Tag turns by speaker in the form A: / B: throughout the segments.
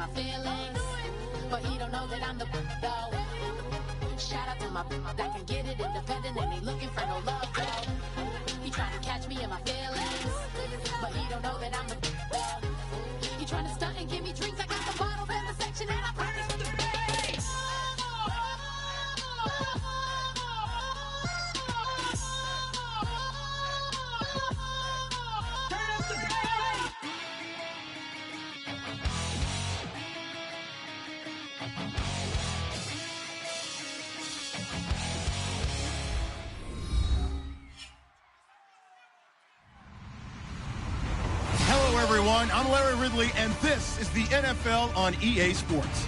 A: my feelings, but he don't know that I'm the though. Shout out to my that can get it independent and ain't looking for no love though. He trying to catch me in my feelings, but he don't know that I'm the though. He trying to stunt and give me drinks. I got the bottles in the section and I practice with the bass.
B: I'm Larry Ridley, and this is the NFL on EA Sports.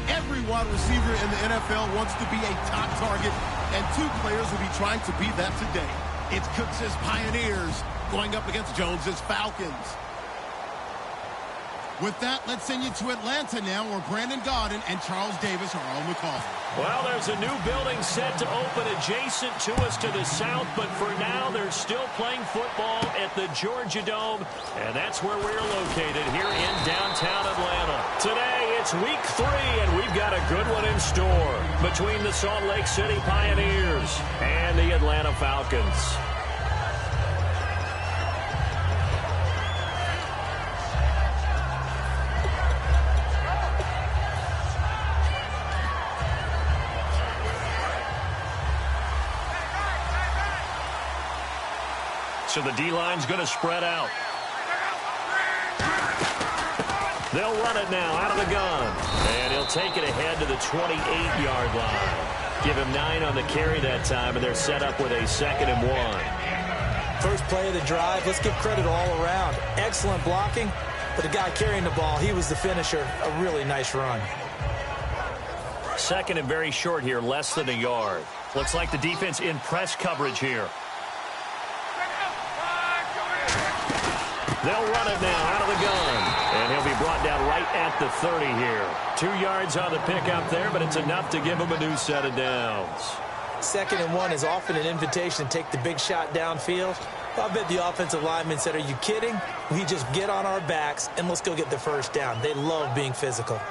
B: Every wide receiver in the NFL wants to be a top target, and two players will be trying to be that today. It's Cooks' Pioneers going up against Jones' Falcons. With that, let's send you to Atlanta now, where Brandon Gaudin and Charles Davis are on the call.
C: Well, there's a new building set to open adjacent to us to the south, but for now, they're still playing football at the Georgia Dome, and that's where we're located here in downtown Atlanta. Today, it's week 3, and we've got a good one in store between the Salt Lake City Pioneers and the Atlanta Falcons. So the D-line's going to spread out. They'll run it now out of the gun. And he'll take it ahead to the 28-yard line. Give him 9 on the carry that time, and they're set up with a 2nd and 1.
D: First play of the drive, let's give credit all around. Excellent blocking, but the guy carrying the ball, he was the finisher. A really nice run.
C: 2nd and very short here, less than a yard. Looks like the defense in press coverage here. They'll run it now out of the gun. And he'll be brought down right at the 30 here. 2 yards on the pickup there, but it's enough to give him a new set of downs.
D: 2nd and 1 is often an invitation to take the big shot downfield. I bet the offensive lineman said, "Are you kidding? We just get on our backs and let's go get the first down." They love being physical.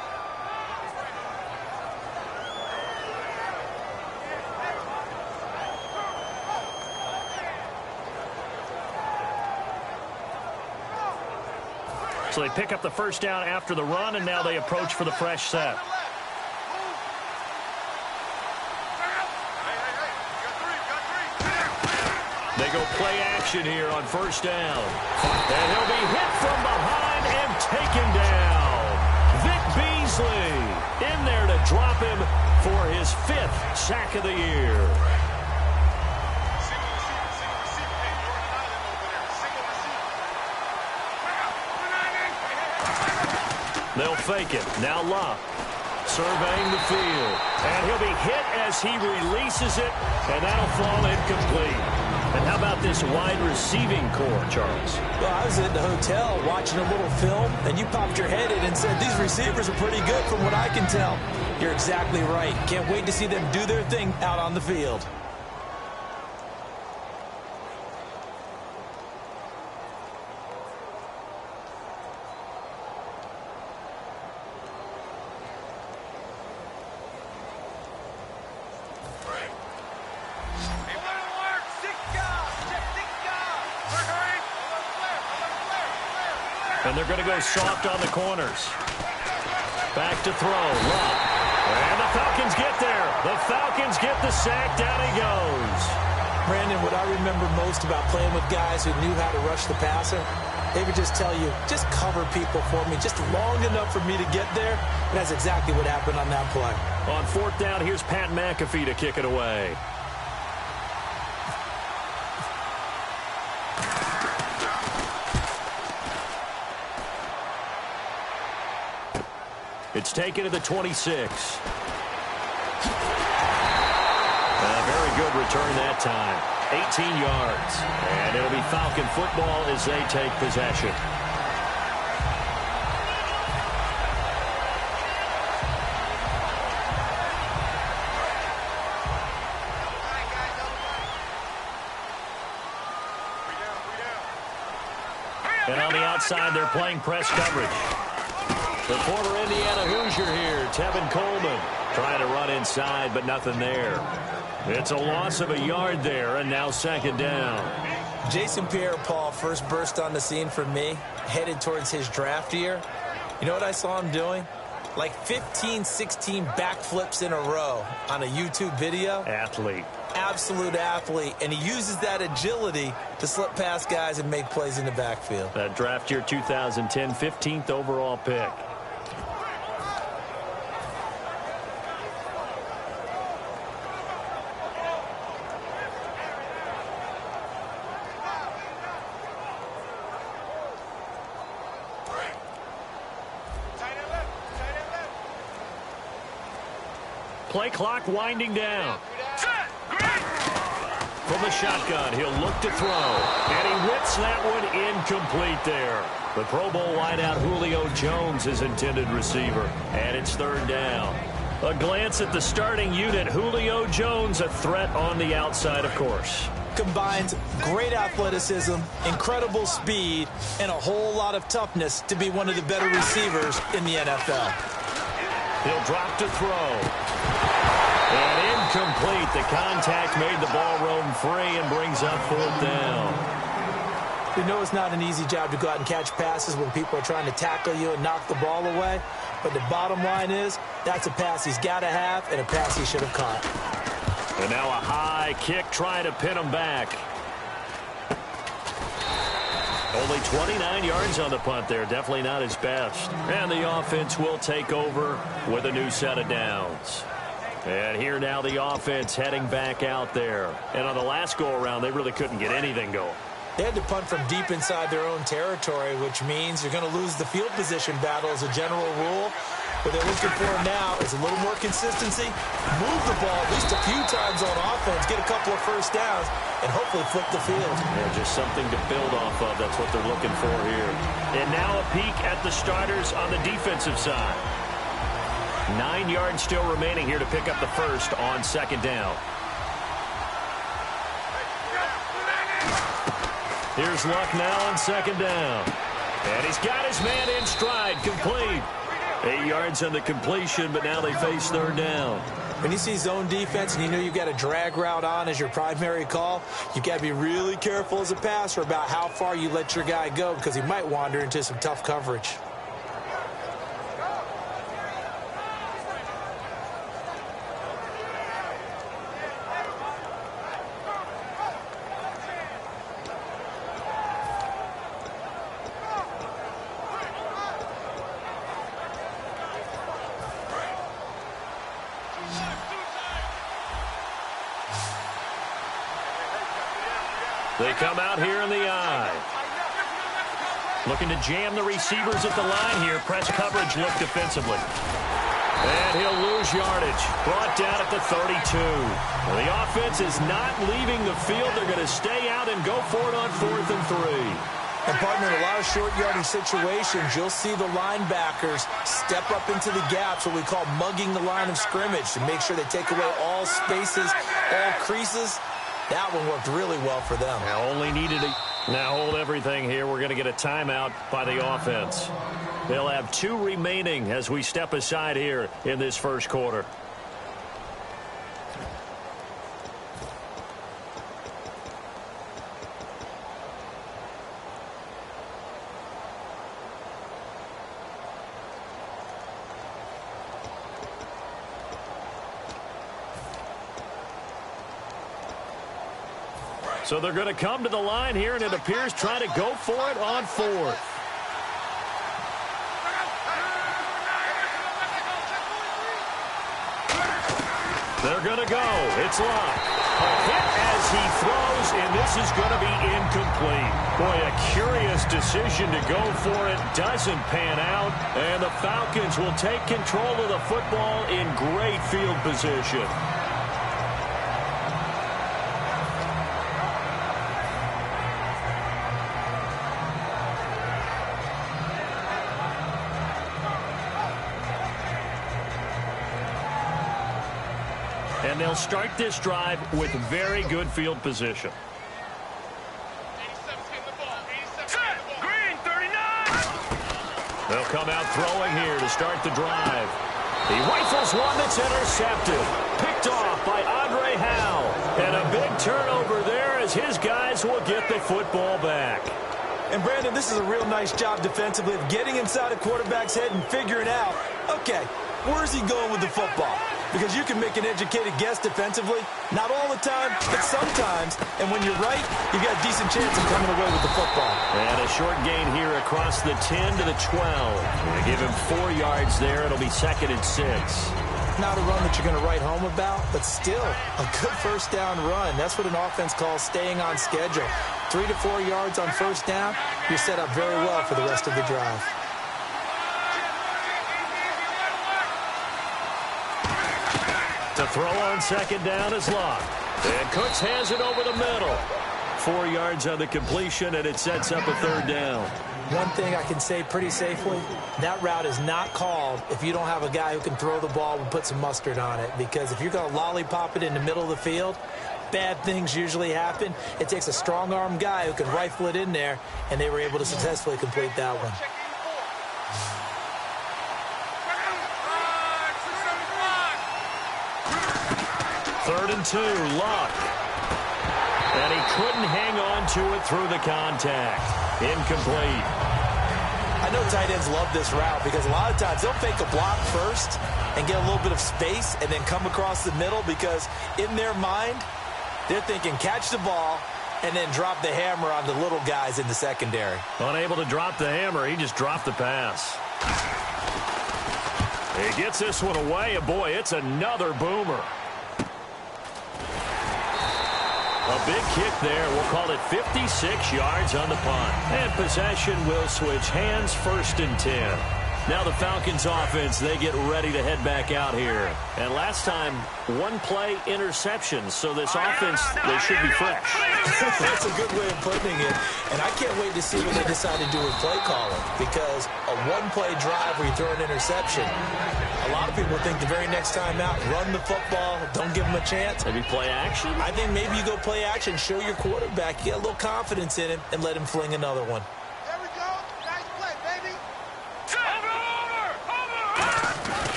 C: So they pick up the first down after the run, and now they approach for the fresh set. They go play action here on first down. And he'll be hit from behind and taken down. Vic Beasley in there to drop him for his 5th sack of the year. They'll fake it. Now Locke surveying the field. And he'll be hit as he releases it, and that'll fall incomplete. And how about this wide receiving core, Charles?
D: Well, I was at the hotel watching a little film, and you popped your head in and said, "These receivers are pretty good from what I can tell." You're exactly right. Can't wait to see them do their thing out on the field.
C: And they're going to go soft on the corners. Back to throw. Love. And the Falcons get there. The Falcons get the sack. Down he goes.
D: Brandon, what I remember most about playing with guys who knew how to rush the passer, they would just tell you, just cover people for me, just long enough for me to get there. And that's exactly what happened on that play.
C: On 4th down, here's Pat McAfee to kick it away. It's taken to the 26. A very good return that time. 18 yards. And it'll be Falcon football as they take possession. And on the outside, they're playing press coverage. The former Indiana Hoosier here, Tevin Coleman, trying to run inside, but nothing there. It's a loss of a yard there, and now second down.
D: Jason Pierre-Paul first burst on the scene for me, headed towards his draft year. You know what I saw him doing? Like 15, 16 backflips in a row on a YouTube video.
C: Athlete.
D: Absolute athlete, and he uses that agility to slip past guys and make plays in the backfield.
C: That draft year 2010, 15th overall pick. Play clock winding down. From the shotgun, he'll look to throw. And he whips that one incomplete there. The Pro Bowl wideout Julio Jones is intended receiver. And it's third down. A glance at the starting unit. Julio Jones, a threat on the outside, of course.
D: Combines great athleticism, incredible speed, and a whole lot of toughness to be one of the better receivers in the NFL.
C: He'll drop to throw. And incomplete. The contact made the ball roam free and brings up fourth down.
D: We know it's not an easy job to go out and catch passes when people are trying to tackle you and knock the ball away. But the bottom line is, that's a pass he's got to have and a pass he should have caught.
C: And now a high kick trying to pin him back. Only 29 yards on the punt there. Definitely not his best. And the offense will take over with a new set of downs. And here now the offense heading back out there. And on the last go-around, they really couldn't get anything going.
D: They had to punt from deep inside their own territory, which means you're going to lose the field position battle as a general rule. What they're looking for now is a little more consistency, move the ball at least a few times on offense, get a couple of first downs, and hopefully flip the field.
C: Yeah, just something to build off of. That's what they're looking for here. And now a peek at the starters on the defensive side. 9 yards still remaining here to pick up the first on second down. Here's Luck now on second down. And he's got his man in stride, complete. 8 yards on the completion, but now they face third down.
D: When you see zone defense and you know you've got a drag route on as your primary call, you've got to be really careful as a passer about how far you let your guy go because he might wander into some tough coverage.
C: They come out here in the eye. Looking to jam the receivers at the line here. Press coverage look defensively. And he'll lose yardage. Brought down at the 32. Well, the offense is not leaving the field. They're going to stay out and go for it on 4th and 3.
D: And, partner, in a lot of short yardage situations, you'll see the linebackers step up into the gaps, what we call mugging the line of scrimmage, to make sure they take away all spaces, all creases. That one worked really well for them.
C: Now only needed to now hold everything here. We're going to get a timeout by the offense. They'll have 2 remaining as we step aside here in this first quarter. So they're going to come to the line here, and it appears trying to go for it on 4th. They're going to go. It's Luck. A hit as he throws, and this is going to be incomplete. Boy, a curious decision to go for it. Doesn't pan out, and the Falcons will take control of the football in great field position. And they'll start this drive with very good field position. They'll come out throwing here to start the drive. He rifles one that's intercepted. Picked off by Andre Howe. And a big turnover there as his guys will get the football back.
D: And, Brandon, this is a real nice job defensively of getting inside a quarterback's head and figuring out, okay, where's he going with the football? Because you can make an educated guess defensively. Not all the time, but sometimes. And when you're right, you've got a decent chance of coming away with the football.
C: And a short gain here across the 10 to the 12. They give him 4 yards there. It'll be 2nd and 6.
D: Not a run that you're going to write home about, but still a good first down run. That's what an offense calls staying on schedule. 3 to 4 yards on first down, you're set up very well for the rest of the drive.
C: To throw on 2nd down is Locke. And Cooks has it over the middle. 4 yards on the completion, and it sets up a 3rd down.
D: One thing I can say pretty safely, that route is not called if you don't have a guy who can throw the ball and put some mustard on it. Because if you're going to lollipop it in the middle of the field, bad things usually happen. It takes a strong-arm guy who can rifle it in there, and they were able to successfully complete that one.
C: 3rd and 2, Luck. And he couldn't hang on to it through the contact. Incomplete.
D: I know tight ends love this route because a lot of times they'll fake a block first and get a little bit of space and then come across the middle because in their mind, they're thinking catch the ball and then drop the hammer on the little guys in the secondary.
C: Unable to drop the hammer, he just dropped the pass. He gets this one away, and boy, it's another boomer. A big kick there. We'll call it 56 yards on the punt. And possession will switch hands, 1st and 10. Now the Falcons offense, they get ready to head back out here. And last time, 1-play interception. So this offense, they should be fresh.
D: That's a good way of putting it. And I can't wait to see what they decide to do with play calling. Because a 1-play drive where you throw an interception, a lot of people think the very next time out, run the football, don't give them a chance.
C: Maybe play action?
D: I think maybe you go play action, show your quarterback, you get a little confidence in him, and let him fling another one.
E: There we go. Nice play, baby.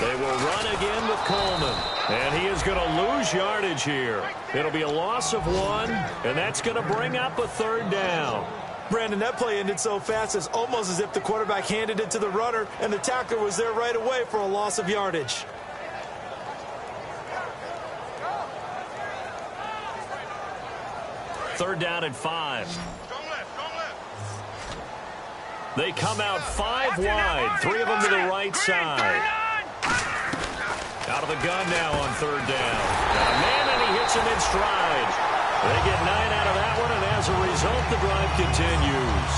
C: They will run again with Coleman. And he is going to lose yardage here. It'll be a loss of 1, and that's going to bring up a 3rd down.
D: Brandon, that play ended so fast, it's almost as if the quarterback handed it to the runner, and the tackler was there right away for a loss of yardage.
C: Third down and 5. They come out 5 wide, 3 of them to the right side. Out of the gun now on 3rd down. Got a man, and he hits him in stride. They get 9 out of that one, and as a result, the drive continues.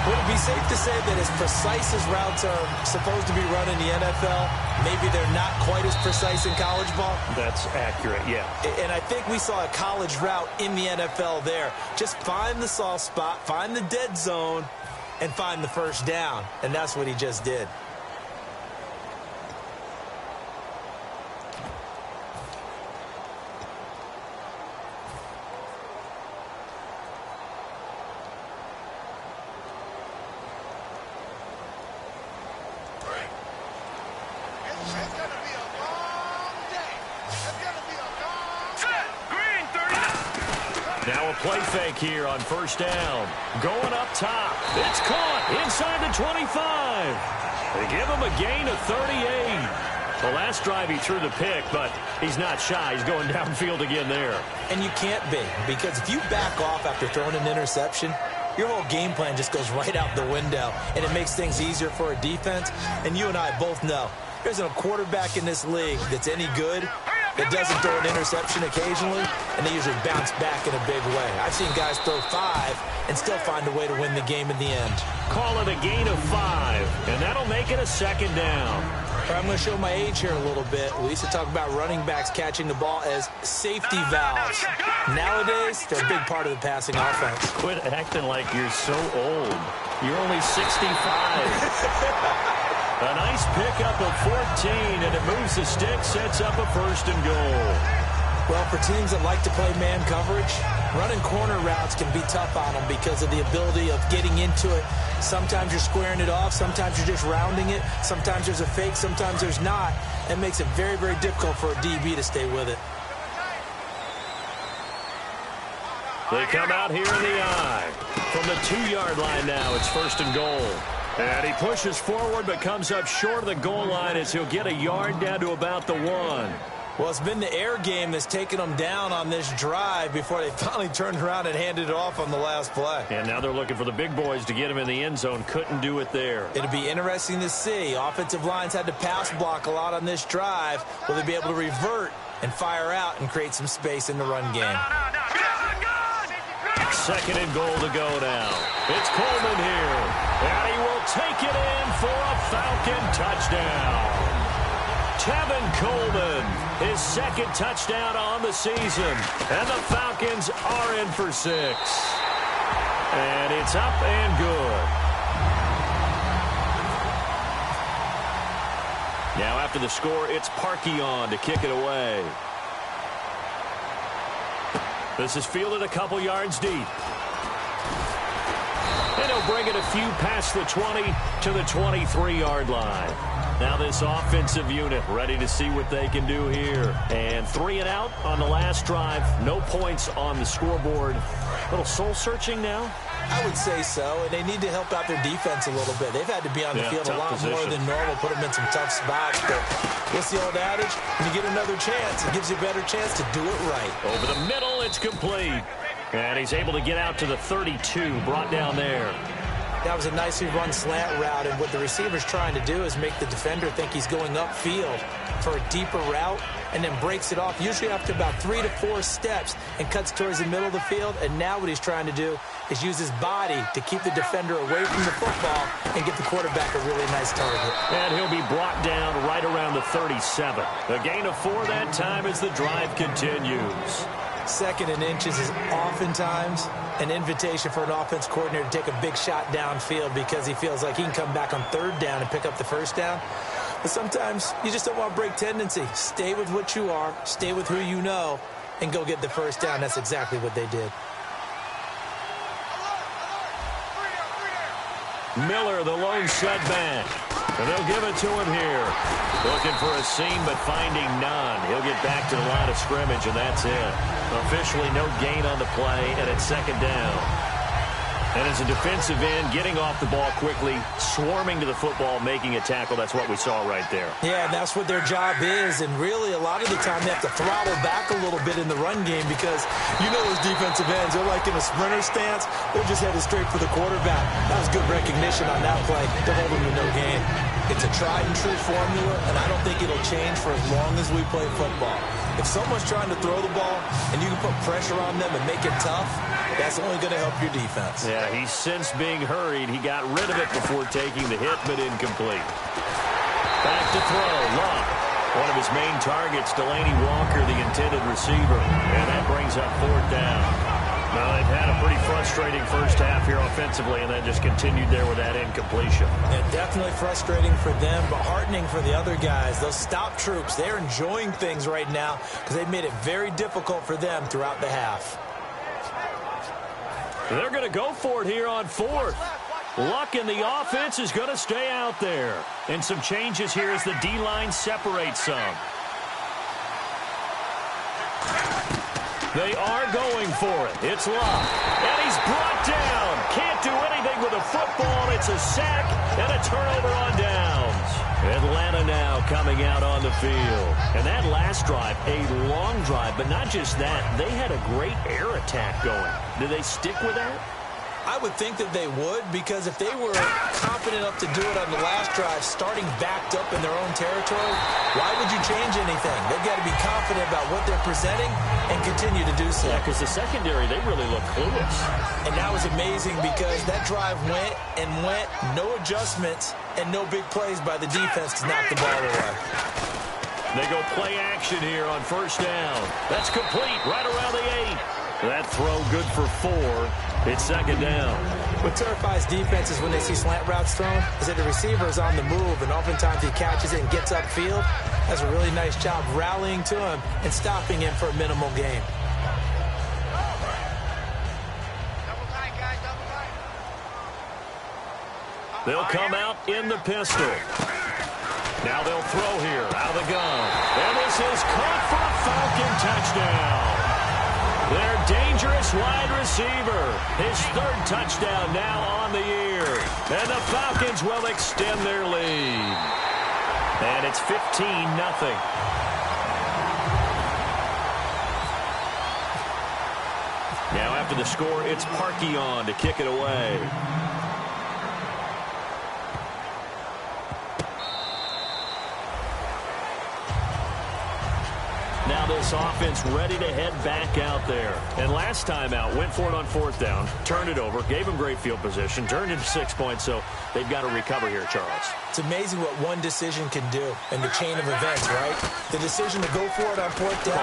D: Would it be safe to say that as precise as routes are supposed to be run in the NFL, maybe they're not quite as precise in college ball?
C: That's accurate, yeah.
D: And I think we saw a college route in the NFL there. Just find the soft spot, find the dead zone, and find the 1st down. And that's what he just did.
C: Now a play fake here on 1st down. Going up top. It's caught inside the 25. They give him a gain of 38. The last drive he threw the pick, but he's not shy. He's going downfield again there.
D: And you can't be, because if you back off after throwing an interception, your whole game plan just goes right out the window, and it makes things easier for a defense. And you and I both know there's a quarterback in this league that's any good that doesn't throw an interception occasionally, and they usually bounce back in a big way. I've seen guys throw 5 and still find a way to win the game in the end.
C: Call it a gain of 5, and that'll make it a 2nd down.
D: I'm going to show my age here a little bit. We used to talk about running backs catching the ball as safety valves. Nowadays, they're a big part of the passing offense.
C: Quit acting like you're so old. You're only 65. A nice pickup of 14, and it moves the stick, sets up a 1st and goal.
D: Well, for teams that like to play man coverage, running corner routes can be tough on them because of the ability of getting into it. Sometimes you're squaring it off. Sometimes you're just rounding it. Sometimes there's a fake. Sometimes there's not. That makes it very, very difficult for a DB to stay with it.
C: They come out here in the eye. From the 2-yard line now, it's 1st and goal. And he pushes forward but comes up short of the goal line as he'll get a yard down to about the 1.
D: Well, it's been the air game that's taken them down on this drive before they finally turned around and handed it off on the last play.
C: And now they're looking for the big boys to get him in the end zone. Couldn't do it there.
D: It'll be interesting to see. Offensive lines had to pass block a lot on this drive. Will they be able to revert and fire out and create some space in the run game?
C: 2nd and goal to go now. It's Coleman here. And he will take it in for a Falcon touchdown. Tevin Coleman, his 2nd touchdown on the season. And the Falcons are in for 6. And it's up and good. Now after the score, it's Parkey on to kick it away. This is fielded a couple yards deep. And he'll bring it a few past the 20 to the 23-yard line. Now this offensive unit ready to see what they can do here. And 3 and out on the last drive. No points on the scoreboard. A little soul-searching now?
D: I would say so, and they need to help out their defense a little bit. They've had to be on the field a lot more than normal, put them in some tough spots. But what's the old adage? When you get another chance, it gives you a better chance to do it right.
C: Over the middle, it's complete. And he's able to get out to the 32, brought down there.
D: That was a nicely run slant route, and what the receiver's trying to do is make the defender think he's going upfield for a deeper route and then breaks it off, usually after about 3 to 4 steps, and cuts towards the middle of the field. And now what he's trying to do is use his body to keep the defender away from the football and get the quarterback a really nice target.
C: And he'll be brought down right around the 37. A gain of 4 that time as the drive continues.
D: 2nd and inches is oftentimes an invitation for an offense coordinator to take a big shot downfield because he feels like he can come back on 3rd down and pick up the 1st down. But sometimes you just don't want to break tendency. Stay with what you are, stay with who you know, and go get the 1st down. That's exactly what they did.
C: Miller, the lone setback. And they'll give it to him here. Looking for a seam, but finding none. He'll get back to the line of scrimmage, and that's it. Officially no gain on the play, and it's 2nd down. And as a defensive end, getting off the ball quickly, swarming to the football, making a tackle. That's what we saw right there.
D: Yeah, and that's what their job is. And really, a lot of the time, they have to throttle back a little bit in the run game because you know those defensive ends, they're like in a sprinter stance. They're just headed straight for the quarterback. That was good recognition on that play to hold them to no gain. It's a tried-and-true formula, and I don't think it'll change for as long as we play football. If someone's trying to throw the ball and you can put pressure on them and make it tough, that's only going to help your defense.
C: Yeah, he's since being hurried. He got rid of it before taking the hit, but incomplete. Back to throw. Love. One of his main targets, Delaney Walker, the intended receiver. And that brings up 4th down. Now, they've had a pretty frustrating first half here offensively, and then just continued there with that incompletion.
D: Yeah, definitely frustrating for them, but heartening for the other guys. Those stop troops, they're enjoying things right now because they've made it very difficult for them throughout the half.
C: They're going to go for it here on 4th. Luck in the offense is going to stay out there. And some changes here as the D-line separates some. They are going for it. It's Love. And he's brought down. Can't do anything with a football. It's a sack and a turnover on downs. Atlanta now coming out on the field. And that last drive, a long drive, but not just that. They had a great air attack going. Do they stick with that?
D: I would think that they would, because if they were confident enough to do it on the last drive, starting backed up in their own territory, why would you change anything? They've got to be confident about what they're presenting and continue to do so.
C: Yeah, because the secondary, they really look clueless.
D: And that was amazing because that drive went and went, no adjustments, and no big plays by the defense to knock the ball away.
C: They go play action here on 1st down. That's complete right around the 8. That throw good for 4. It's 2nd down.
D: What terrifies defenses when they see slant routes thrown is that the receiver is on the move, and oftentimes he catches it and gets upfield. Does a really nice job rallying to him and stopping him for a minimal gain.
C: They'll come out in the pistol. Now they'll throw here out of the gun. And this is caught for a Falcon touchdown. Their dangerous wide receiver. His third touchdown now on the year. And the Falcons will extend their lead. And it's 15-0. Now after the score, it's Parkey on to kick it away. Now this offense ready to head back out there. And last time out, went for it on fourth down, turned it over, gave them great field position, turned into 6 points, so they've got to recover here, Charles.
D: It's amazing what one decision can do in the chain of events, right? The decision to go for it on fourth down.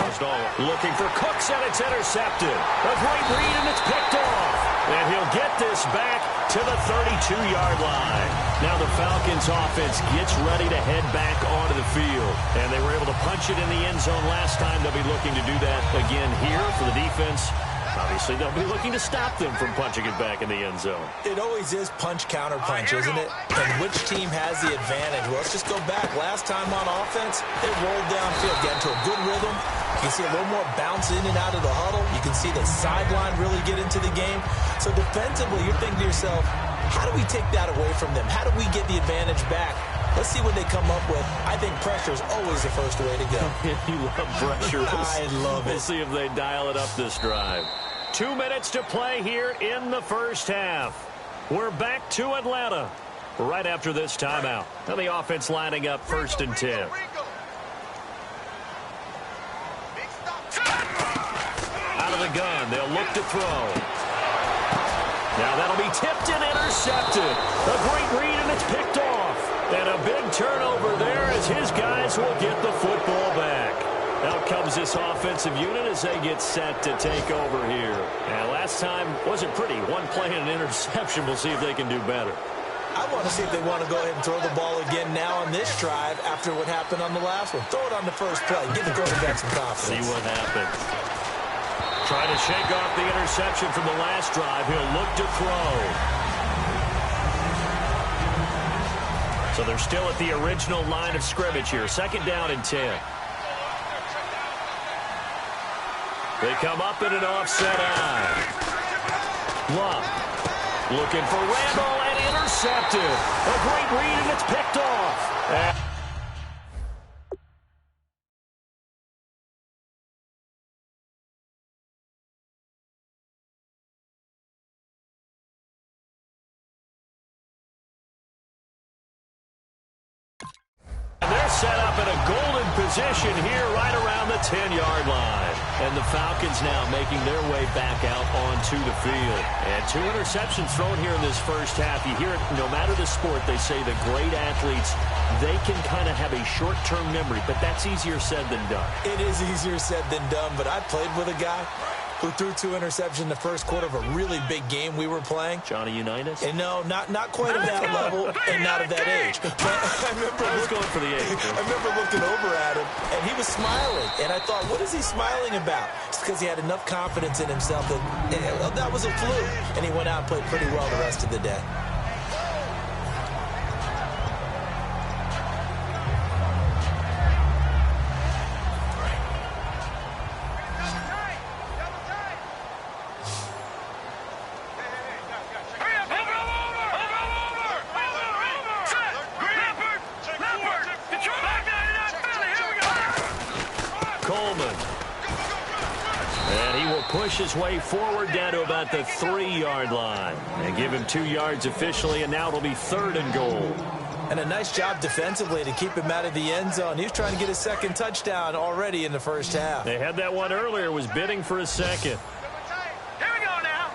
C: Looking for Cooks, and it's intercepted. A great read, and it's picked off. And he'll get this back to the 32-yard line. Now the Falcons offense gets ready to head back onto the field. And they were able to punch it in the end zone last time. They'll be looking to do that again here for the defense. Obviously, they'll be looking to stop them from punching it back in the end zone.
D: It always is punch-counter-punch, isn't it? And which team has the advantage? Well, let's just go back. Last time on offense, they rolled downfield, get into a good rhythm. You can see a little more bounce in and out of the huddle. You can see the sideline really get into the game. So defensively, you're thinking to yourself, how do we take that away from them? How do we get the advantage back? Let's see what they come up with. I think pressure is always the first way to go.
C: You love pressure.
D: I love it.
C: We'll see if they dial it up this drive. 2 minutes to play here in the first half. We're back to Atlanta right after this timeout. Now the offense lining up 1st and 10. Out of the gun, they'll look to throw. Now that'll be tipped and intercepted. A great read, and it's picked off. And a big turnover there as his guys will get the football back. Out comes this offensive unit as they get set to take over here. And last time wasn't pretty. One play and an interception. We'll see if they can do better.
D: I want to see if they want to go ahead and throw the ball again now on this drive after what happened on the last one. Throw it on the first play. Give the quarterback some confidence.
C: See what happens. Trying to shake off the interception from the last drive. He'll look to throw. So they're still at the original line of scrimmage here. 2nd down and 10. They come up in an offset eye. Luck looking for Randall and intercepted. A great read, and it's picked off. And they're set up in a golden position here right around the 10-yard line. And the Falcons now making their way back out onto the field. And 2 interceptions thrown here in this first half. You hear it, no matter the sport, they say the great athletes, they can kind of have a short-term memory, but that's easier said than done.
D: It is easier said than done, but I played with a guy who threw 2 interceptions in the first quarter of a really big game we were playing.
C: Johnny Unitas?
D: And no, not quite of that level and not of that age. But I
C: was going for the age.
D: I remember looking over at him, and he was smiling. And I thought, what is he smiling about? It's because he had enough confidence in himself that that was a fluke. And he went out and played pretty well the rest of the day.
C: Push his way forward down to about the 3-yard line. And give him 2 yards officially, and now it'll be 3rd and goal.
D: And a nice job defensively to keep him out of the end zone. He was trying to get his 2nd touchdown already in the first half.
C: They had that one earlier, was bidding for a 2nd.
E: Here we go now.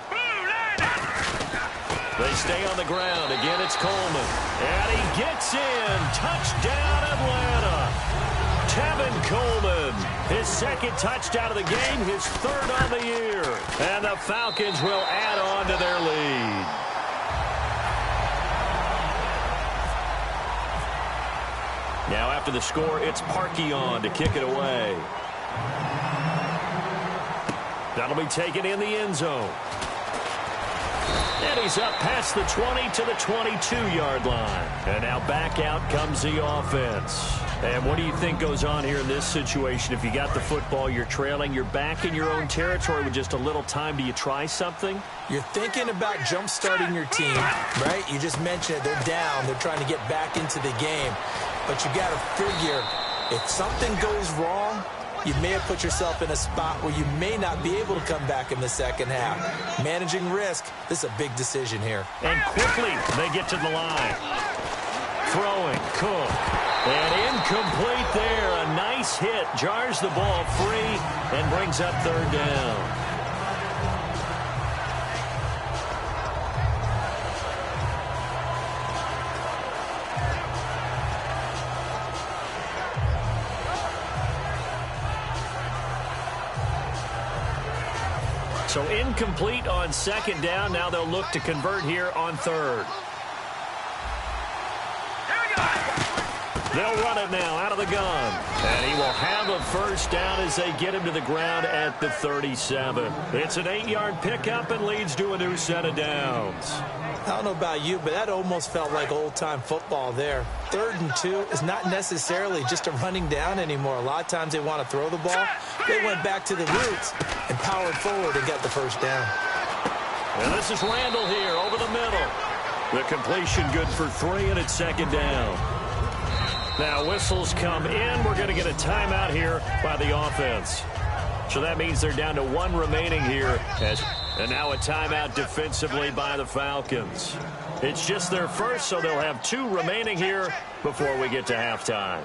C: They stay on the ground. Again, it's Coleman. And he gets in. Touchdown, Atlanta. Tevin Coleman, his 2nd touchdown of the game, his 3rd on the year. And the Falcons will add on to their lead. Now after the score, it's Parkey on to kick it away. That'll be taken in the end zone. And he's up past the 20 to the 22-yard line. And now back out comes the offense. And what do you think goes on here in this situation? If you got the football, you're trailing, you're back in your own territory with just a little time. Do you try something?
D: You're thinking about jump-starting your team, right? You just mentioned it. They're down. They're trying to get back into the game. But you got to figure, if something goes wrong, you may have put yourself in a spot where you may not be able to come back in the second half. Managing risk, this is a big decision here.
C: And quickly, they get to the line. Throwing, Cook. And incomplete there. A nice hit. Jars the ball free and brings up third down. So incomplete on second down. Now they'll look to convert here on third. They'll run it now out of the gun. And he will have a first down as they get him to the ground at the 37. It's an 8-yard pickup and leads to a new set of downs.
D: I don't know about you, but that almost felt like old-time football there. 3rd and 2 is not necessarily just a running down anymore. A lot of times they want to throw the ball. They went back to the roots and powered forward and got the first down.
C: And this is Randall here over the middle. The completion good for 3, and it's second down. Now whistles come in. We're going to get a timeout here by the offense. So that means they're down to 1 remaining here. And now a timeout defensively by the Falcons. It's just their first, so they'll have 2 remaining here before we get to halftime.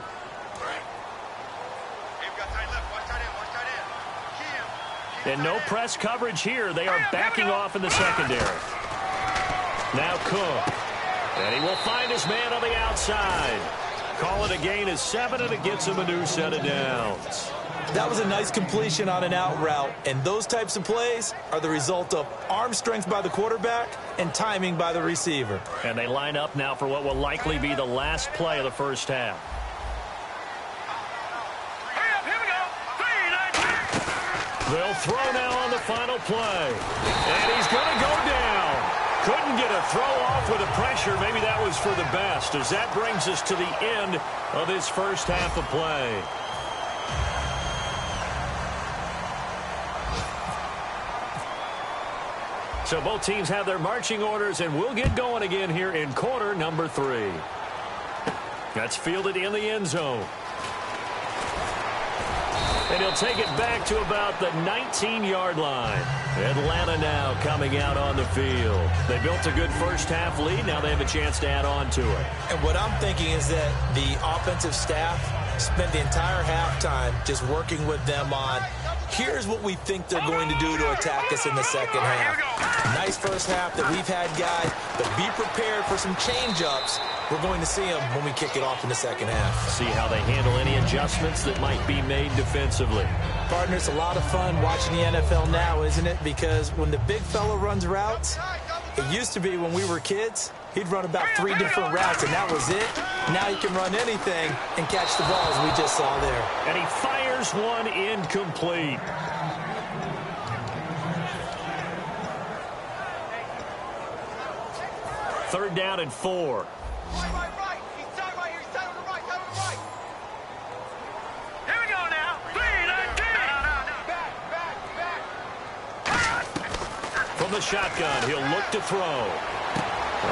C: And no press coverage here. They are backing off in the secondary. Now Cook. And he will find his man on the outside. Call it a gain of 7, and it gets him a new set of downs.
D: That was a nice completion on an out route, and those types of plays are the result of arm strength by the quarterback and timing by the receiver.
C: And they line up now for what will likely be the last play of the first half. They'll throw now on the final play. And he's going to go down. Couldn't get a throw off with the pressure. Maybe that was for the best, as that brings us to the end of this first half of play. So both teams have their marching orders, and we'll get going again here in quarter number 3. That's fielded in the end zone. And he'll take it back to about the 19-yard line. Atlanta now coming out on the field. They built a good first half lead. Now they have a chance to add on to it.
D: And what I'm thinking is that the offensive staff spent the entire halftime just working with them on, here's what we think they're going to do to attack us in the second half. Nice first half that we've had, guys, but be prepared for some change-ups. We're going to see them when we kick it off in the second half.
C: See how they handle any adjustments that might be made defensively.
D: Partner, it's a lot of fun watching the NFL now, isn't it? Because when the big fella runs routes, it used to be when we were kids, he'd run about 3 different routes, and that was it. Now he can run anything and catch the ball, as we just saw there.
C: And he fires one incomplete. Third down and 4.
E: Right. He's tied right here. He's tied on the right. Tied on the right. Here we go now. 3, 19. Back.
C: From the shotgun, he'll look to throw.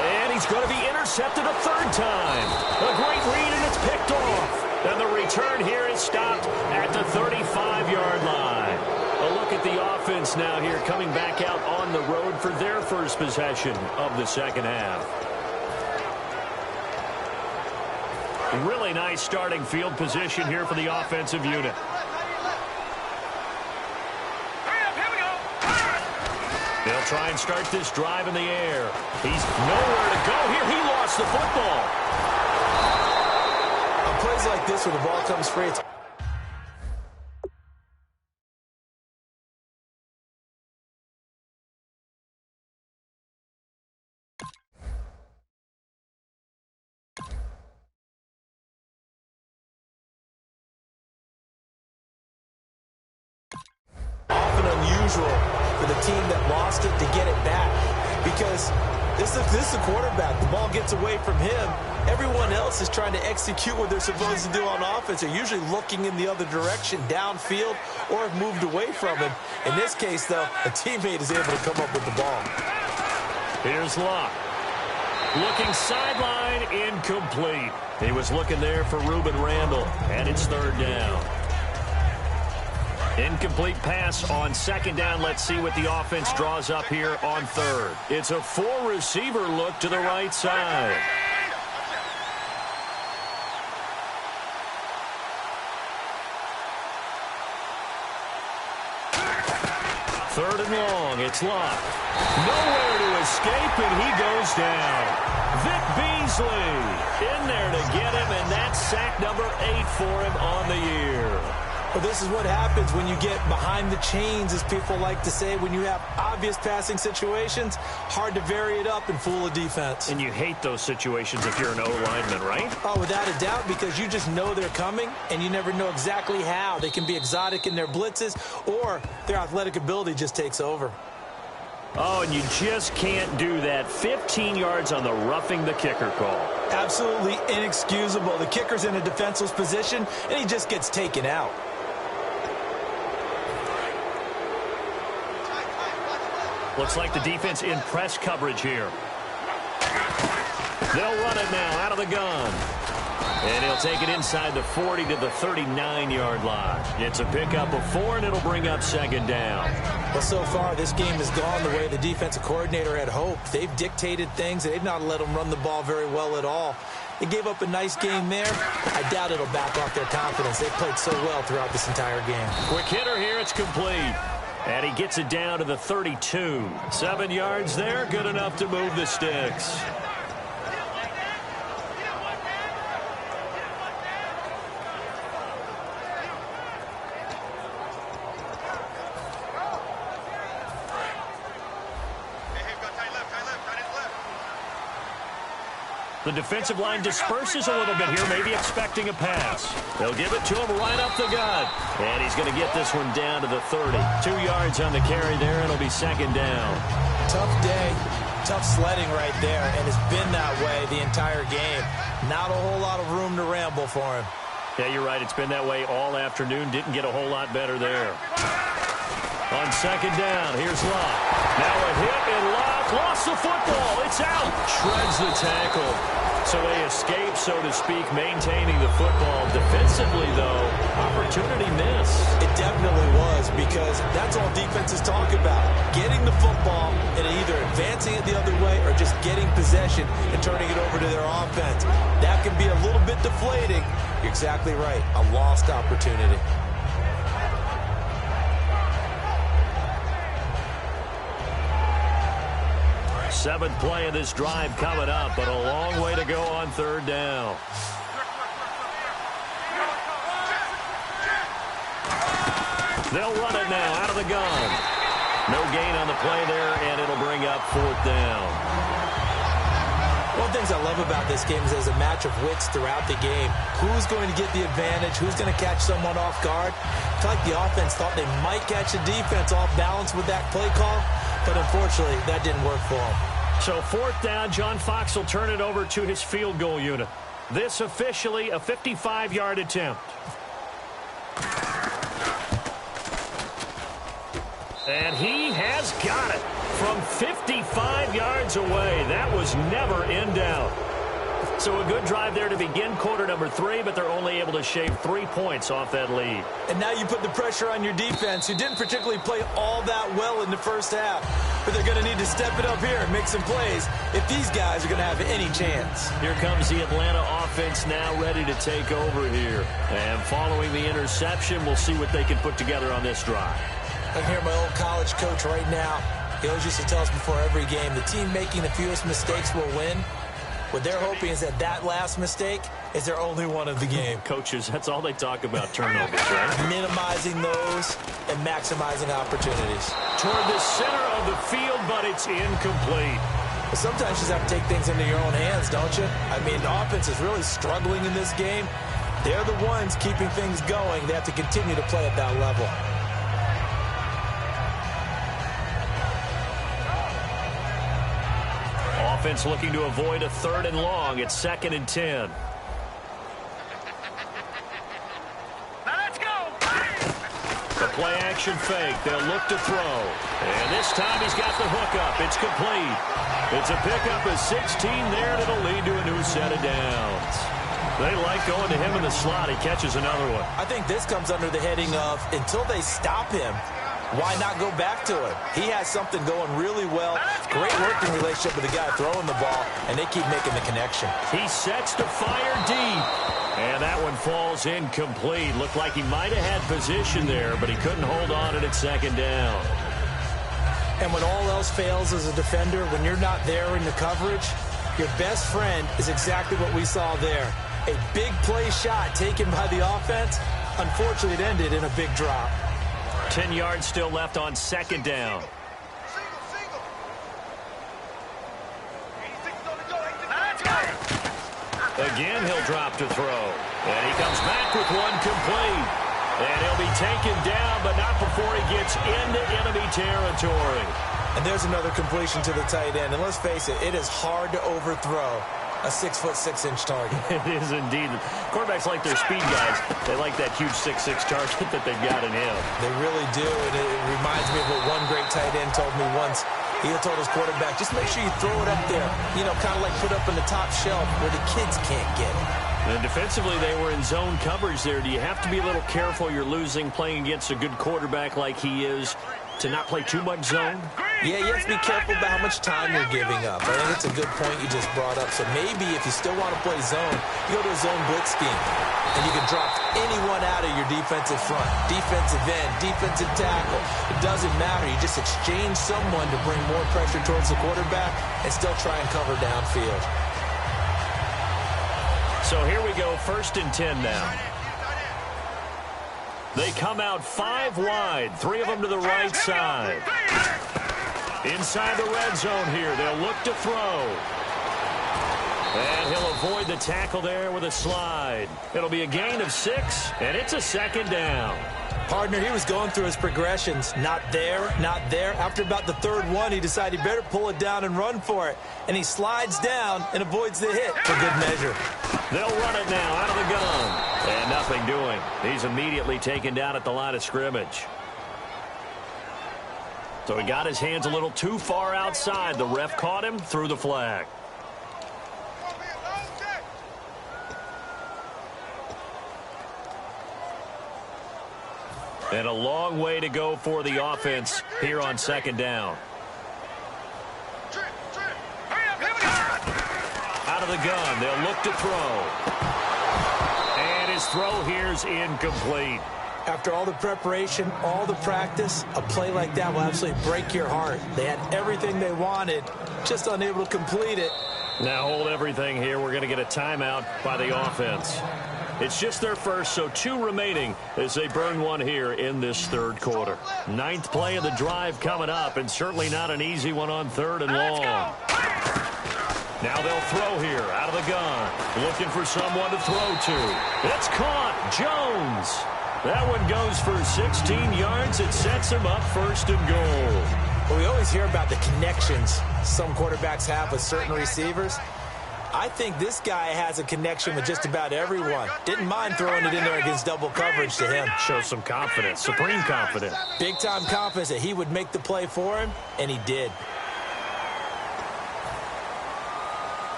C: And he's going to be intercepted a 3rd time. A great read, and it's picked off. And the return here is stopped at the 35-yard line. A look at the offense now here, coming back out on the road for their first possession of the second half. Really nice starting field position here for the offensive unit. They'll try and start this drive in the air. He's nowhere to go here. He lost the football.
D: On plays like this where the ball comes free, it's unusual for the team that lost it to get it back, because this is the quarterback. The ball gets away from him. Everyone else is trying to execute what they're supposed to do on offense. They're usually looking in the other direction, downfield, or have moved away from him. In this case, though, a teammate is able to come up with the ball.
C: Here's Locke. Looking sideline, incomplete. He was looking there for Reuben Randall, and it's third down. Incomplete pass on second down. Let's see what the offense draws up here on third. It's a four-receiver look to the right side. Third and long. It's Locke. Nowhere to escape, and he goes down. Vic Beasley in there to get him, and that's sack number 8 for him on the year.
D: Well, this is what happens when you get behind the chains, as people like to say. When you have obvious passing situations, hard to vary it up and fool a defense.
C: And you hate those situations if you're an O-lineman, right?
D: Oh, without a doubt, because you just know they're coming, and you never know exactly how. They can be exotic in their blitzes, or their athletic ability just takes over.
C: Oh, and you just can't do that. 15 yards on the roughing the kicker call.
D: Absolutely inexcusable. The kicker's in a defenseless position, and he just gets taken out.
C: Looks like the defense in press coverage here. They'll run it now out of the gun. And he'll take it inside the 40 to the 39-yard line. It's a pickup of 4, and it'll bring up second down.
D: Well, so far, this game has gone the way the defensive coordinator had hoped. They've dictated things. They've not let them run the ball very well at all. They gave up a nice game there. I doubt it'll back off their confidence. They've played so well throughout this entire game.
C: Quick hitter here. It's complete. And he gets it down to the 32. 7 yards there. Good enough to move the sticks. The defensive line disperses a little bit here, maybe expecting a pass. They'll give it to him right up the gut. And he's going to get this one down to the 30. 2 yards on the carry there, and it'll be second down.
D: Tough day, tough sledding right there, and it's been that way the entire game. Not a whole lot of room to ramble for him.
C: Yeah, you're right. It's been that way all afternoon. Didn't get a whole lot better there. On second down, here's Locke. Now a hit, and Locke lost the football. It's out. Shreds the tackle. So they escape, so to speak, maintaining the football. Defensively, though, opportunity miss.
D: It definitely was, because that's all defenses talk about. Getting the football and either advancing it the other way or just getting possession and turning it over to their offense. That can be a little bit deflating. You're exactly right. A lost opportunity.
C: Seventh play of this drive coming up, but a long way to go on third down. They'll run it now out of the gun. No gain on the play there, and it'll bring up fourth down.
D: One of the things I love about this game is there's a match of wits throughout the game. Who's going to get the advantage? Who's going to catch someone off guard? I feel like the offense thought they might catch the defense off balance with that play call, but unfortunately, that didn't work for them.
C: So fourth down, John Fox will turn it over to his field goal unit. This officially a 55-yard attempt. And he has got it from 55 yards away. That was never in doubt. So a good drive there to begin quarter number 3, but they're only able to shave 3 points off that lead.
D: And now you put the pressure on your defense, who didn't particularly play all that well in the first half. But they're going to need to step it up here and make some plays if these guys are going to have any chance.
C: Here comes the Atlanta offense now ready to take over here. And following the interception, we'll see what they can put together on this drive.
D: I can hear my old college coach right now. He always used to tell us before every game, the team making the fewest mistakes will win. What they're hoping is that that last mistake is their only one of the game.
C: Coaches, that's all they talk about, turnovers, right?
D: Minimizing those and maximizing opportunities.
C: Toward the center of the field, but it's incomplete.
D: But sometimes you just have to take things into your own hands, don't you? I mean, the offense is really struggling in this game. They're the ones keeping things going. They have to continue to play at that level.
C: offense looking to avoid a 3rd and long. It's 2nd and 10. The play action fake. They'll look to throw. And this time he's got the hook up. It's complete. It's a pickup of 16 there, and it'll lead to a new set of downs. They like going to him in the slot. He catches another one.
D: I think this comes under the heading of until they stop him, why not go back to him? He has something going really well. Great working relationship with the guy throwing the ball, and they keep making the connection.
C: He sets to fire deep. And that one falls incomplete. Looked like he might have had position there, but he couldn't hold on it at 2nd down.
D: And when all else fails as a defender, when you're not there in the coverage, your best friend is exactly what we saw there. A big play shot taken by the offense. Unfortunately, it ended in a big drop.
C: 10 yards still left on 2nd down. Again, he'll drop to throw. And he comes back with one complete. And he'll be taken down, but not before he gets into enemy territory.
D: And there's another completion to the tight end. And let's face it, it is hard to overthrow a 6'6" target.
C: It is indeed. Quarterbacks like their speed guys. They like that huge 6'6" target that they've got in him.
D: They really do. And it reminds me of what one great tight end told me once. He had told his quarterback, just make sure you throw it up there. You know, kind of like put up in the top shelf where the kids can't get it.
C: And defensively, they were in zone coverage there. Do you have to be a little careful? You're losing playing against a good quarterback like he is to not play too much zone?
D: Yeah, you have to be careful about how much time you're giving up. I think it's a good point you just brought up. So maybe if you still want to play zone, you go to a zone blitz scheme. And you can drop anyone out of your defensive front, defensive end, defensive tackle. It doesn't matter. You just exchange someone to bring more pressure towards the quarterback and still try and cover downfield.
C: So here we go, 1st and 10 now. They come out 5 wide, 3 of them to the right side. Inside the red zone here, they'll look to throw. And he'll avoid the tackle there with a slide. It'll be a gain of 6, and it's a 2nd down.
D: Partner, he was going through his progressions. Not there, not there. After about the 3rd one, he decided he better pull it down and run for it. And he slides down and avoids the hit for good measure.
C: They'll run it now out of the gun. And nothing doing. He's immediately taken down at the line of scrimmage. So he got his hands a little too far outside. The ref caught him, threw the flag. And a long way to go for the offense here on 2nd down. Out of the gun, they'll look to throw. And his throw here's incomplete.
D: After all the preparation, all the practice, a play like that will absolutely break your heart. They had everything they wanted, just unable to complete it.
C: Now hold everything here. We're going to get a timeout by the offense. It's just their first, so 2 remaining as they burn one here in this 3rd quarter. 9th play of the drive coming up, and certainly not an easy one on 3rd and long. Now they'll throw here out of the gun. Looking for someone to throw to. It's caught. Jones. That one goes for 16 yards. It sets him up 1st and goal.
D: Well, we always hear about the connections some quarterbacks have with certain receivers. I think this guy has a connection with just about everyone. Didn't mind throwing it in there against double coverage to him.
C: Shows some confidence, supreme confidence.
D: Big-time confidence that he would make the play for him, and he did.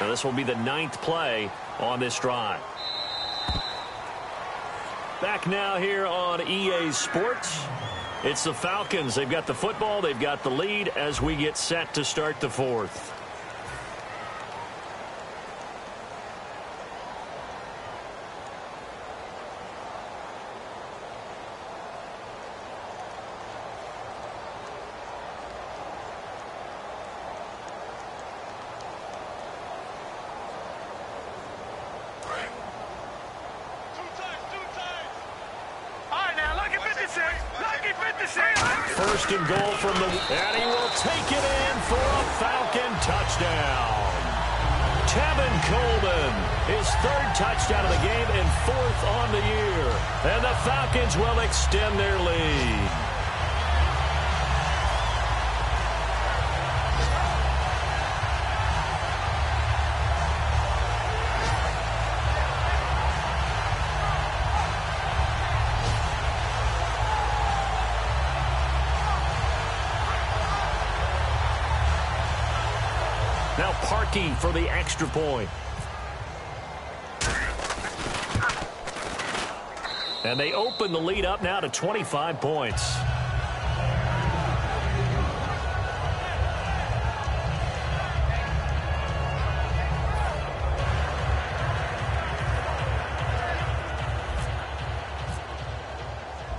C: Now this will be the 9th play on this drive. Back now here on EA Sports. It's the Falcons. They've got the football. They've got the lead as we get set to start the 4th. First and goal from the... And he will take it in for a Falcon touchdown. Tevin Coleman, his 3rd touchdown of the game and 4th on the year. And the Falcons will extend their lead. Parkey for the extra point. And they open the lead up now to 25 points.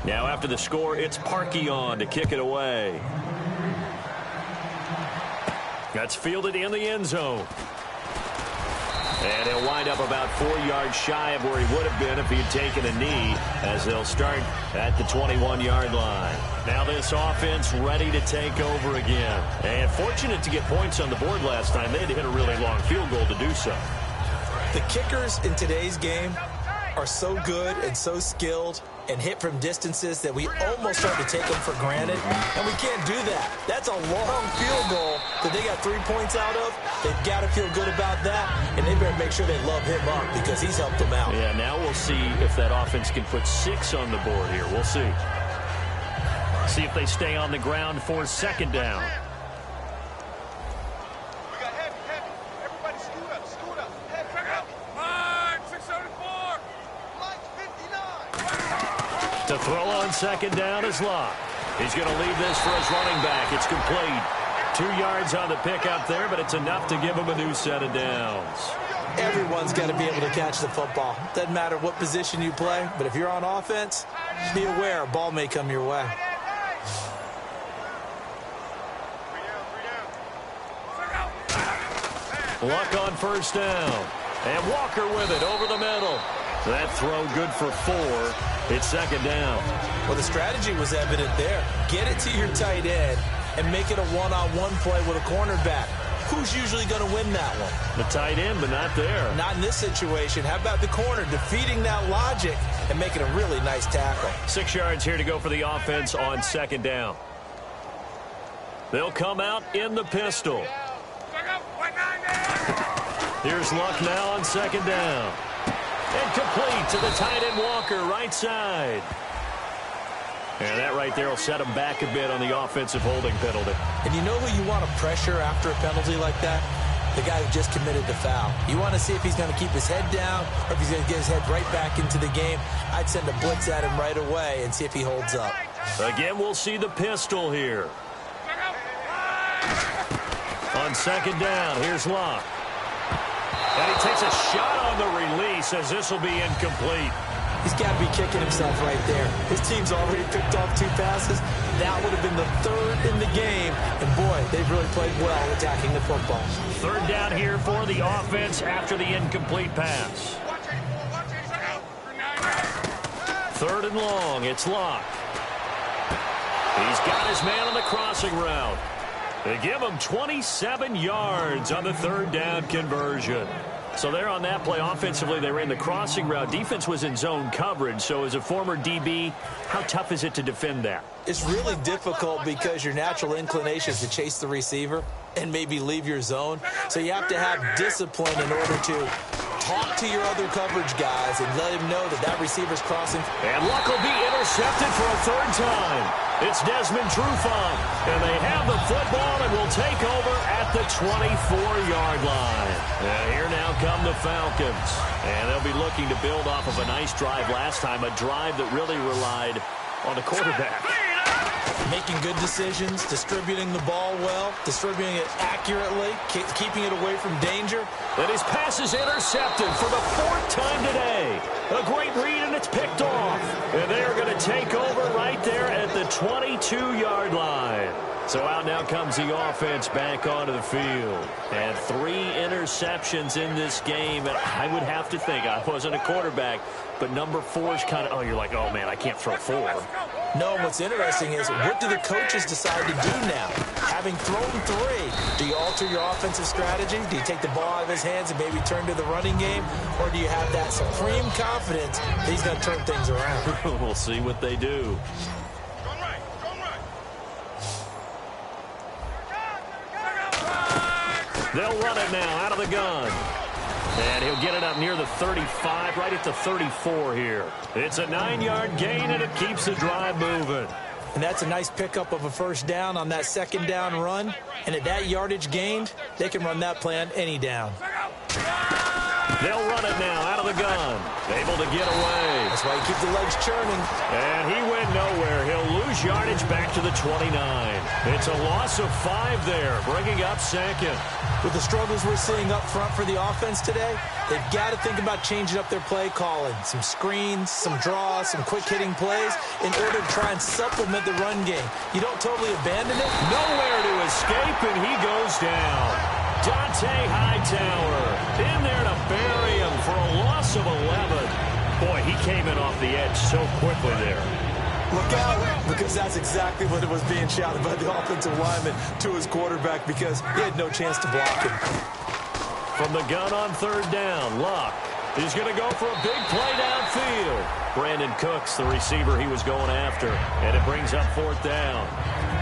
C: Now after the score, it's Parkey on to kick it away. That's fielded in the end zone. And he'll wind up about 4 yards shy of where he would have been if he had taken a knee, as they'll start at the 21-yard line. Now this offense ready to take over again. And fortunate to get points on the board last time. They had to hit a really long field goal to do so.
D: The kickers in today's game are so good and so skilled and hit from distances that we almost start to take them for granted, and we can't do that. That's a long field goal that they got 3 points out of. They've got to feel good about that, and they better make sure they love him up because he's helped them out.
C: Yeah, now we'll see if that offense can put 6 on the board here. We'll see. See if they stay on the ground for second down. To throw on second down is Locke. He's going to leave this for his running back. It's complete. 2 yards on the pickup there, but it's enough to give him a new set of downs.
D: Everyone's got to be able to catch the football. Doesn't matter what position you play, but if you're on offense, be aware a ball may come your way.
C: Luck on first down. And Walker with it over the middle. That throw good for 4. It's second down.
D: Well, the strategy was evident there. Get it to your tight end and make it a one-on-one play with a cornerback. Who's usually going to win that one?
C: The tight end, but not there.
D: Not in this situation. How about the corner defeating that logic and making a really nice tackle?
C: 6 yards here to go for the offense on second down. They'll come out in the pistol. Here's Luck now on second down. And complete to the tight end Walker, right side. And that right there will set him back a bit on the offensive holding penalty.
D: And you know who you want to pressure after a penalty like that? The guy who just committed the foul. You want to see if he's going to keep his head down or if he's going to get his head right back into the game. I'd send a blitz at him right away and see if he holds up.
C: Again, we'll see the pistol here. On second down, here's Locke. And he takes a shot on the release as this will be incomplete.
D: He's got to be kicking himself right there. His team's already picked off 2 passes. That would have been the 3rd in the game. And, boy, they've really played well attacking the football.
C: Third down here for the offense after the incomplete pass. 3rd and long. It's Locke. He's got his man on the crossing route. They give him 27 yards on the 3rd down conversion. So they're on that play. Offensively, they ran the crossing route. Defense was in zone coverage. So as a former DB, how tough is it to defend that?
D: It's really difficult because your natural inclination is to chase the receiver and maybe leave your zone. So you have to have discipline in order to talk to your other coverage guys and let him know that that receiver's crossing.
C: And Luck will be intercepted for a 3rd time. It's Desmond Trufant, and they have the football and will take over at the 24-yard line. And here now come the Falcons, and they'll be looking to build off of a nice drive last time, a drive that really relied on the quarterback.
D: Making good decisions, distributing the ball well, distributing it accurately, keeping it away from danger.
C: And his pass is intercepted for the 4th time today. A great read, and it's picked off. And they are going to take over right there at the 22-yard line. So out now comes the offense back onto the field. And 3 interceptions in this game. And I would have to think, I wasn't a quarterback, but number 4 is kind of, oh, you're like, oh, man, I can't throw 4.
D: No, what's interesting is what do the coaches decide to do now? Having thrown 3, do you alter your offensive strategy? Do you take the ball out of his hands and maybe turn to the running game? Or do you have that supreme confidence that he's going to turn things around?
C: We'll see what they do. They'll run it now out of the gun. And he'll get it up near the 35, right at the 34 here. It's a 9-yard gain, and it keeps the drive moving.
D: And that's a nice pickup of a first down on that second down run. And at that yardage gained, they can run that play on any down.
C: They'll run it now out of the gun. Able to get away.
D: That's why you keep the legs churning.
C: And he went nowhere. He'll lose yardage back to the 29. It's a loss of 5 there, bringing up second.
D: With the struggles we're seeing up front for the offense today, they've got to think about changing up their play calling. Some screens, some draws, some quick-hitting plays in order to try and supplement the run game. You don't totally abandon it.
C: Nowhere to escape, and he goes down. Dante Hightower in there to bury him for a loss of 11. Boy, he came in off the edge so quickly there.
D: Look out, because that's exactly what it was being shouted by the offensive lineman to his quarterback, because he had no chance to block him.
C: From the gun on third down, Luck is going to go for a big play downfield. Brandon Cooks, the receiver he was going after, and it brings up fourth down.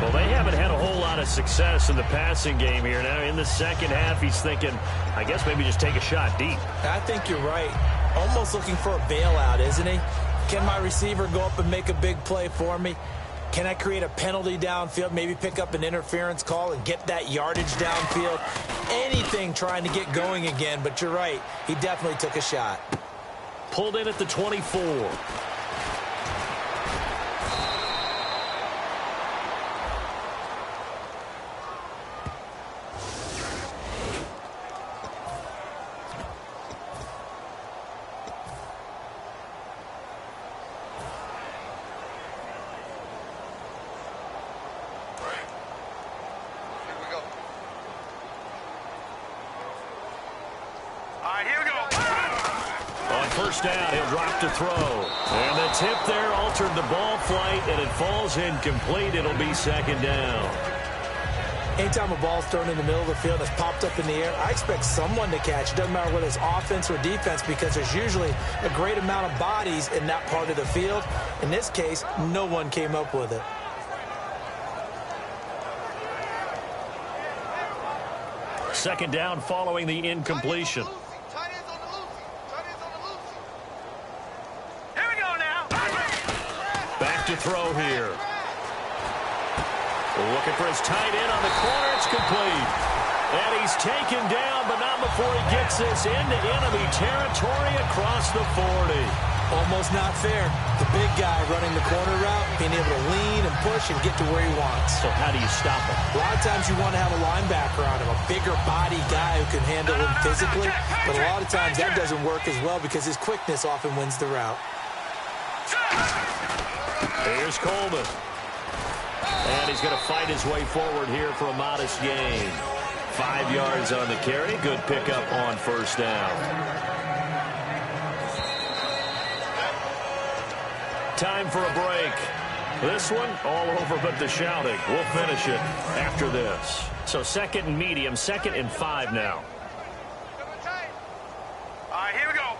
C: Well, they haven't had a whole lot of success in the passing game here. Now, in the second half, he's thinking, I guess maybe just take a shot deep.
D: I think you're right. Almost looking for a bailout, isn't he? Can my receiver go up and make a big play for me? Can I create a penalty downfield, maybe pick up an interference call and get that yardage downfield? Anything trying to get going again, but you're right. He definitely took a shot.
C: Pulled in at the 24. First down, he'll drop to throw. And the tip there altered the ball flight, and it falls incomplete. It'll be second down.
D: Anytime a ball's thrown in the middle of the field and it's popped up in the air, I expect someone to catch. It doesn't matter whether it's offense or defense, because there's usually a great amount of bodies in that part of the field. In this case, no one came up with it.
C: Second down following the incompletion. To throw here. Looking for his tight end on the corner. It's complete. And he's taken down, but not before he gets this into enemy territory across the 40.
D: Almost not fair. The big guy running the corner route, being able to lean and push and get to where he wants.
C: So how do you stop him?
D: A lot of times you want to have a linebacker on him, a bigger body guy who can handle him physically. But a lot of times that doesn't work as well because his quickness often wins the route.
C: Here's Coleman. And he's going to fight his way forward here for a modest gain. 5 yards on the carry. Good pickup on first down. Time for a break. This one all over but the shouting. We'll finish it after this. So second and medium, 2nd and 5 now.
E: All right, here we go.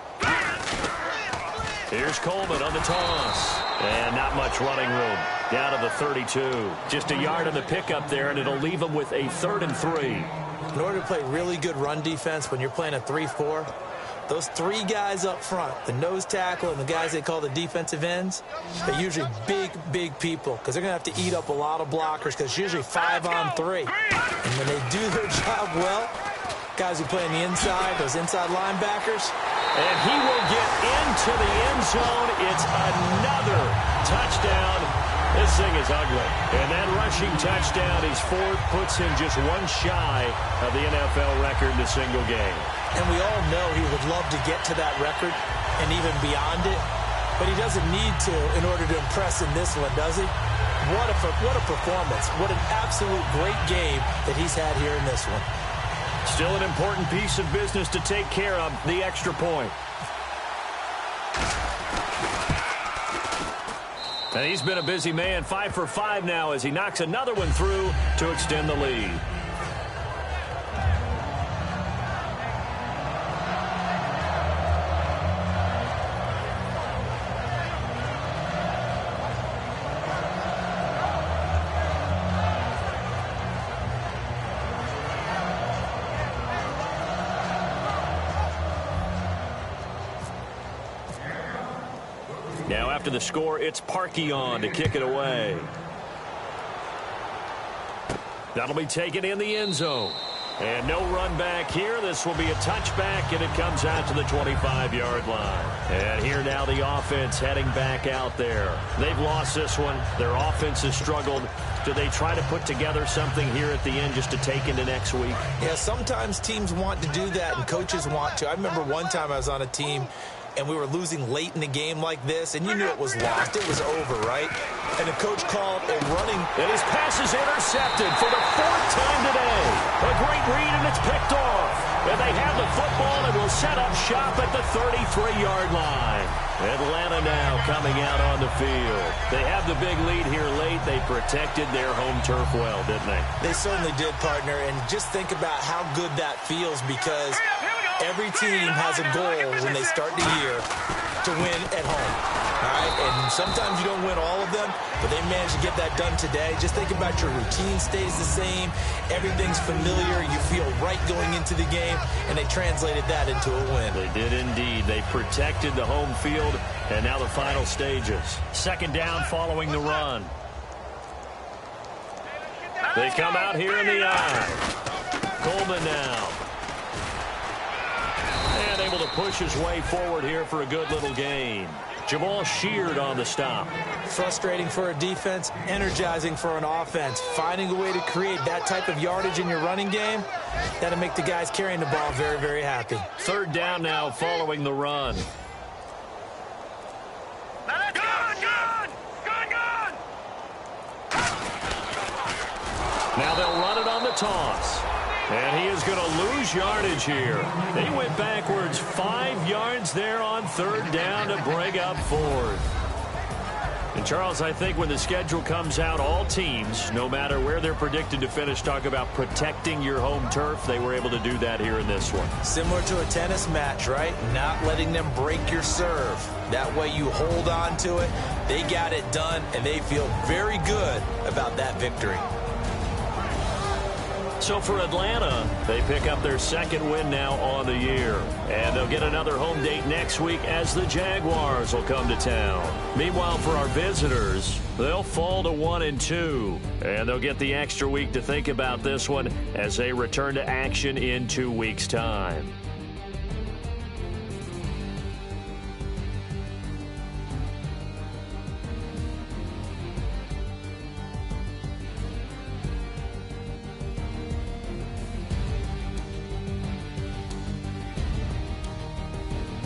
C: Here's Coleman on the toss. And not much running room. Down to the 32. Just a yard on the pickup there, and it'll leave him with a 3rd and 3.
D: In order to play really good run defense when you're playing a 3-4, those 3 guys up front, the nose tackle and the guys they call the defensive ends, they're usually big people because they're going to have to eat up a lot of blockers because it's usually 5 on 3. And when they do their job well, guys who play on the inside, those inside linebackers,
C: and he will get into the end zone. It's another touchdown. This thing is ugly. And that rushing touchdown, his 4th, puts him just 1 shy of the NFL record in a single game.
D: And we all know he would love to get to that record and even beyond it. But he doesn't need to in order to impress in this one, does he? What a performance. What an absolute great game that he's had here in this one.
C: Still an important piece of business to take care of, the extra point. And he's been a busy man, 5 for 5 now as he knocks another one through to extend the lead. Now after the score, it's Parkey on to kick it away. That'll be taken in the end zone. And no run back here. This will be a touchback, and it comes out to the 25-yard line. And here now the offense heading back out there. They've lost this one. Their offense has struggled. Do they try to put together something here at the end just to take into next week?
D: Yeah, sometimes teams want to do that, and coaches want to. I remember one time I was on a team, and we were losing late in the game like this, and you knew it was lost. It was over, right? And the coach called a running.
C: And his pass is intercepted for the 4th time today. A great read, and it's picked off. And they have the football and will set up shop at the 33-yard line. Atlanta now coming out on the field. They have the big lead here late. They protected their home turf well, didn't they?
D: They certainly did, partner. And just think about how good that feels, because every team has a goal when they start the year to win at home. All right, and sometimes you don't win all of them, but they managed to get that done today. Just think about your routine stays the same. Everything's familiar. You feel right going into the game, and they translated that into a win.
C: They did indeed. They protected the home field, and now the final stages. 2nd down following the run. They come out here in the eye. Coleman now. And able to push his way forward here for a good little gain. Jamal Sheard on the stop.
D: Frustrating for a defense, energizing for an offense. Finding a way to create that type of yardage in your running game, that'll make the guys carrying the ball very, very happy.
C: 3rd down now following the run. Now they'll run it on the toss. And he is going to lose yardage here. They went backwards 5 yards there on 3rd down to bring up 4th. And, Charles, I think when the schedule comes out, all teams, no matter where they're predicted to finish, talk about protecting your home turf. They were able to do that here in this one.
D: Similar to a tennis match, right? Not letting them break your serve. That way you hold on to it. They got it done, and they feel very good about that victory.
C: So for Atlanta, they pick up their 2nd win now on the year. And they'll get another home date next week as the Jaguars will come to town. Meanwhile, for our visitors, they'll fall to 1-2. And they'll get the extra week to think about this one as they return to action in 2 weeks' time.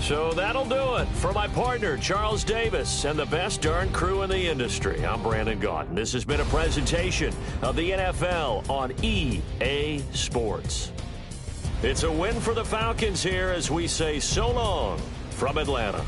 C: So that'll do it. For my partner, Charles Davis, and the best darn crew in the industry, I'm Brandon Gaudin. This has been a presentation of the NFL on EA Sports. It's a win for the Falcons here as we say so long from Atlanta.